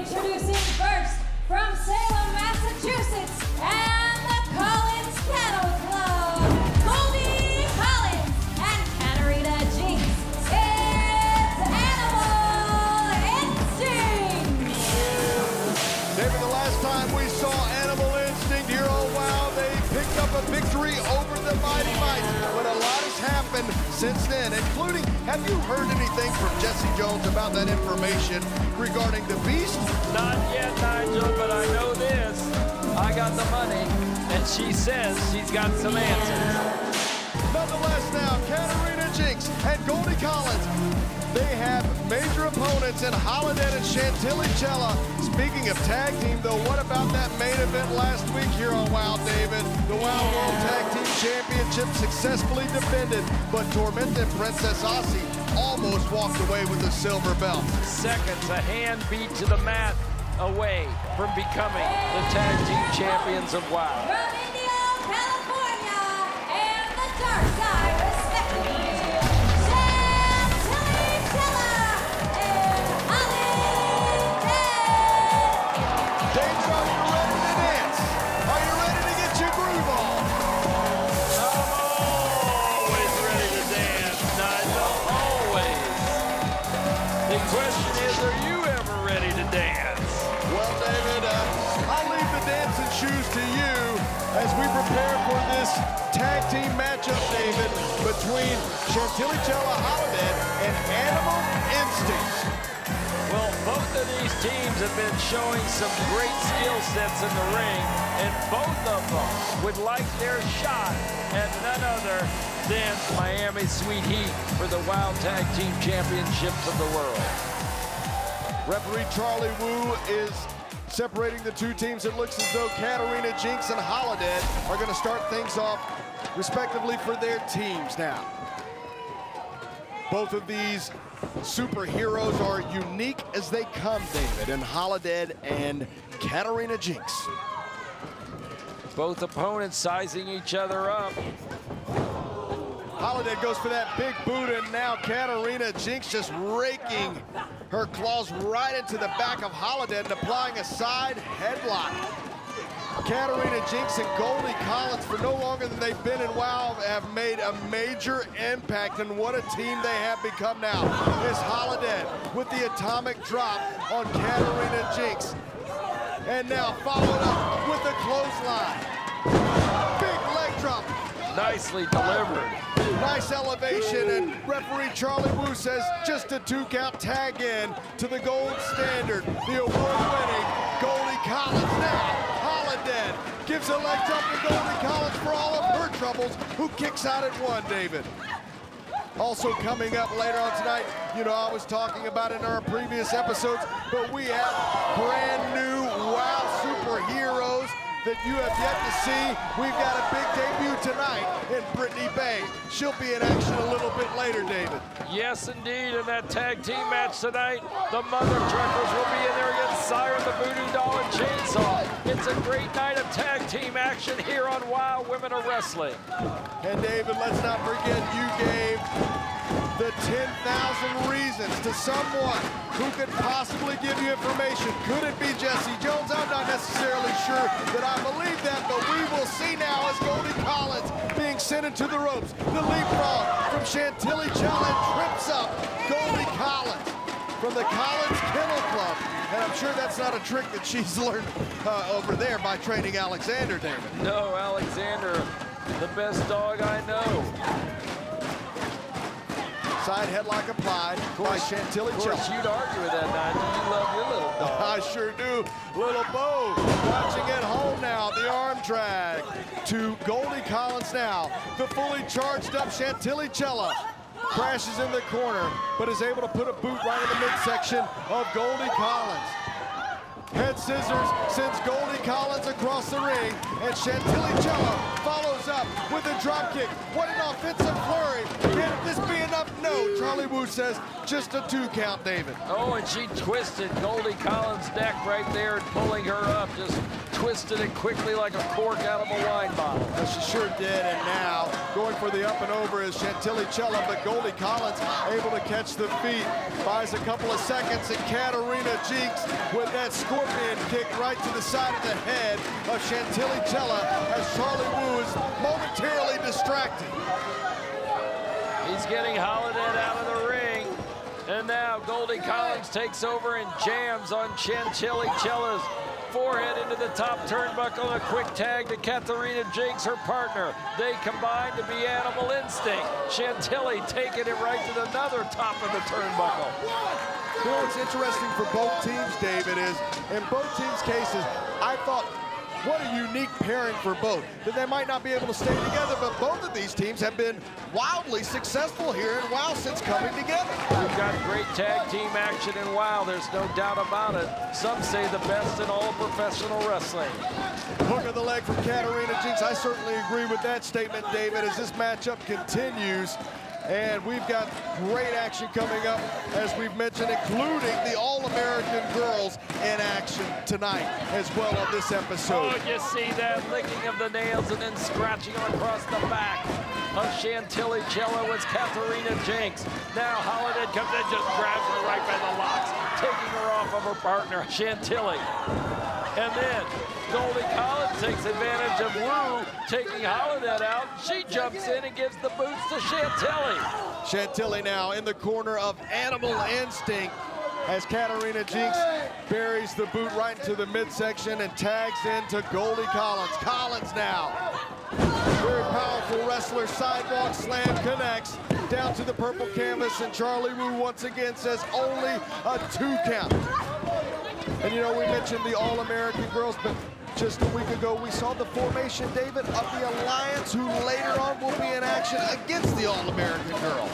Introducing first from Salem, Massachusetts, and the Collins Cattle Club, Goldie Collins and Katarina Jinx. It's Animal Instinct. David, the last time we saw Animal Instinct here on WOW, they picked up a victory over the Mighty Mites. But a lot has happened since then, including, have you heard anything from Jesse Jones about that information regarding the Beast? Not yet, Nigel, but I know this. I got the money, and she says she's got some answers. Nonetheless now, Katarina Jinx and Goldie Collins, they have major opponents in Holidead and Chantilly Chella. Speaking of tag team, though, what about that main event last week here on WOW, David? The WOW World Tag Team Championship successfully defended, but Tormented Princess Aussie almost walked away with the silver belt. Seconds, a hand beat to the mat away from becoming the tag team champions of WOW. From Indio, California, and the Dark Side, respectively, Chantilly, Chella, and Holidead. David, are you ready to dance? Are you ready to get your groove on? I'm always ready to dance, Nigel, always. The question is, are you ever ready to dance? Well, David, I'll leave the dancing shoes to you as we prepare for this tag team matchup, David, between Chantilly Chella Holidead and Animal Instinct. Well, both of these teams have been showing some great skill sets in the ring, and both of them would like their shot at none other than Miami Sweet Heat for the WOW Tag Team Championships of the world. Referee Charlie Wu is separating the two teams. It looks as though Katarina Jinx and Holidead are going to start things off respectively for their teams now. Both of these superheroes are unique as they come, David, and Holidead and Katarina Jinx. Both opponents sizing each other up. Holidead goes for that big boot, and now Katarina Jinx just raking her claws right into the back of Holidead and applying a side headlock. Katarina Jinx and Goldie Collins, for no longer than they've been in WOW, have made a major impact, and what a team they have become now. Is Holidead with the atomic drop on Katarina Jinx. And now followed up with the clothesline. Big leg drop. Nicely delivered. Nice elevation, and referee Charlie Wu says just a 2-count tag in to the gold standard. The award-winning Goldie Collins now. Holidead gives a leg drop to Goldie Collins for all of her troubles, who kicks out at 1, David. Also coming up later on tonight, you know, I was talking about it in our previous episodes, but we have brand new WOW superheroes that you have yet to see. We've got a big debut tonight in Brittany Bay. She'll be in action a little bit later, David. Yes, indeed, in that tag team match tonight, the Mother Truckers will be in there against Siren the Voodoo Doll and Chainsaw. It's a great night of tag team action here on WOW Women of Wrestling. And David, let's not forget you gave the 10,000 reasons to someone who could possibly give you information. Could it be Jesse Jones? I'm not necessarily sure that I believe that, but we will see now as Goldie Collins being sent into the ropes. The leapfrog from Chantilly Chella trips up Goldie Collins from the Collins Kennel Club. And I'm sure that's not a trick that she's learned over there by training Alexander, David. No, Alexander, the best dog I know. Side headlock applied by Chantilly Chella. Of course, you'd argue with that, Nigel. You love your little dog. I sure do. Little Bo watching at home now. The arm drag to Goldie Collins now. The fully charged up Chantilly Chella crashes in the corner, but is able to put a boot right in the midsection of Goldie Collins. Head scissors sends Goldie Collins across the ring, and Chantilly Chella follows up with a drop kick. What an offensive flurry. Can this be enough? No, Charlie Wu says just a 2 count, David. Oh, and she twisted Goldie Collins' neck right there and pulling her up. Just twisted it quickly like a cork out of a wine bottle. Well, she sure did, and now going for the up and over is Chantilly Chella, but Goldie Collins able to catch the feet. Buys a couple of seconds, and Katarina Jinx with that scorpion kick right to the side of the head of Chantilly Chella as Charlie Wu is momentarily distracted. He's getting Holidead out of the ring. And now Goldie Collins takes over and jams on Chantilly Chella's forehead into the top turnbuckle. A quick tag to Katarina Jinx, her partner. They combine to be Animal Instinct. Chantilly taking it right to another top of the turnbuckle. You know what's interesting for both teams, David, is in both teams' cases, I thought, what a unique pairing for both. That they might not be able to stay together, but both of these teams have been wildly successful here in WOW since coming together. We've got great tag team action in WOW, there's no doubt about it. Some say the best in all of professional wrestling. Hook of the leg from Katarina Jinx. I certainly agree with that statement, David, as this matchup continues. And we've got great action coming up, as we've mentioned, including the All-American girls in action tonight as well on this episode. Oh, you see that licking of the nails and then scratching across the back of Chantilly Chella was Katarina Jinx. Now Holidead comes in, just grabs her right by the locks, taking her off of her partner, Chantilly. And then Goldie Collins takes advantage of Wu taking Holidead out. She jumps in and gives the boots to Chantilly. Chantilly now in the corner of Animal Instinct as Katarina Jinx buries the boot right into the midsection and tags into Goldie Collins. Collins now, very powerful wrestler, sidewalk slam connects down to the purple canvas, and Charlie Wu once again says only a 2 count. And you know, we mentioned the All-American girls, but just a week ago we saw the formation, David, of the Alliance, who later on will be in action against the All-American girls.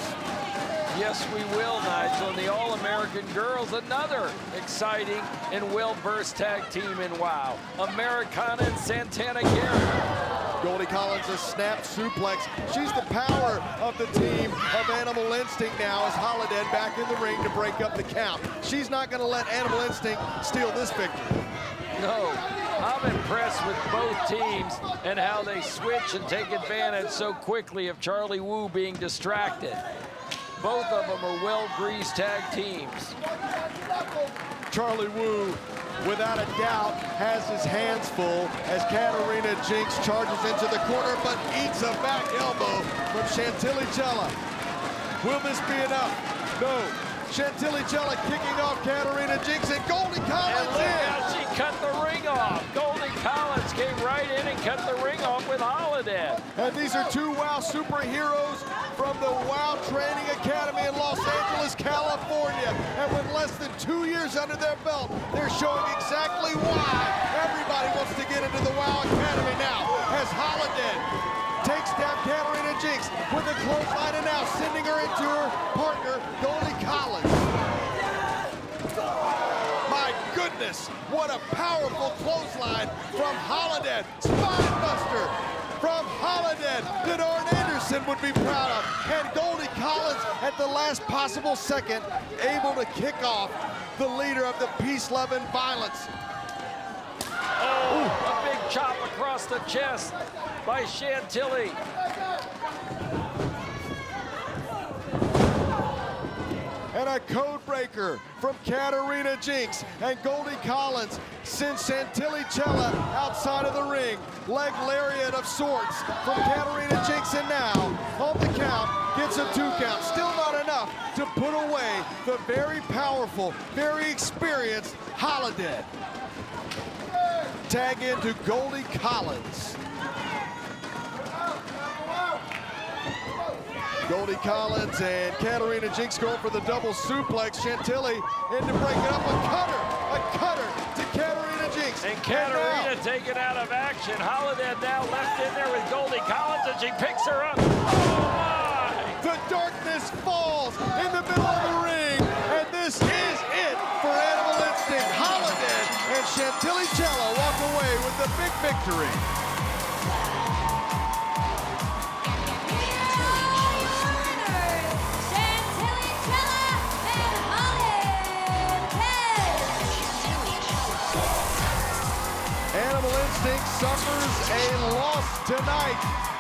Yes, we will, Nigel. And the All-American girls, another exciting and WOWverse tag team in WOW. Americana and Santana Garrett. Goldie Collins a snap suplex. She's the power of the team of Animal Instinct now, as Holidead back in the ring to break up the count. She's not going to let Animal Instinct steal this victory. No, I'm impressed with both teams and how they switch and take advantage so quickly of Charlie Wu being distracted. Both of them are well-greased tag teams. Charlie Wu, without a doubt, has his hands full as Katarina Jinx charges into the corner, but eats a back elbow from Chantilly Chella. Will this be enough? No. Chantilly Chella kicking off Katarina Jinx, and Goldie Collins and look how she cut the ring off. Goldie Collins came right in and cut the ring off with Holidead. And these are 2 WOW superheroes from the WOW Training Academy in Los Angeles, California. And with less than 2 years under their belt, they're showing exactly why everybody wants to get into the WOW Academy now, as Holidead takes down Katarina Jinx with a clothesline, and now sending her into her partner, Goldie Collins. My goodness, what a powerful clothesline from Holidead. Spinebuster from Holidead that Arn Anderson would be proud of. And Goldie Collins at the last possible second able to kick off the leader of the peace-loving violence. Oh, a big chop across the chest by Chantilly. And a code breaker from Katarina Jinx, and Goldie Collins sends Chantilly Chella outside of the ring. Leg lariat of sorts from Katarina Jinx, and now on the count gets a 2 count. Still not enough to put away the very powerful, very experienced Holidead. Tag into Goldie Collins. Goldie Collins and Katarina Jinx going for the double suplex. Chantilly in to break it up. A cutter to Katarina Jinx. And Katarina taken out of action. Holidead now left in there with Goldie Collins, and she picks her up. Oh my! The darkness falls in the middle of the ring, and this is it for Animal Instinct. Holidead and And Chantilly Chella walk away with the big victory. Animal Instinct suffers a loss tonight.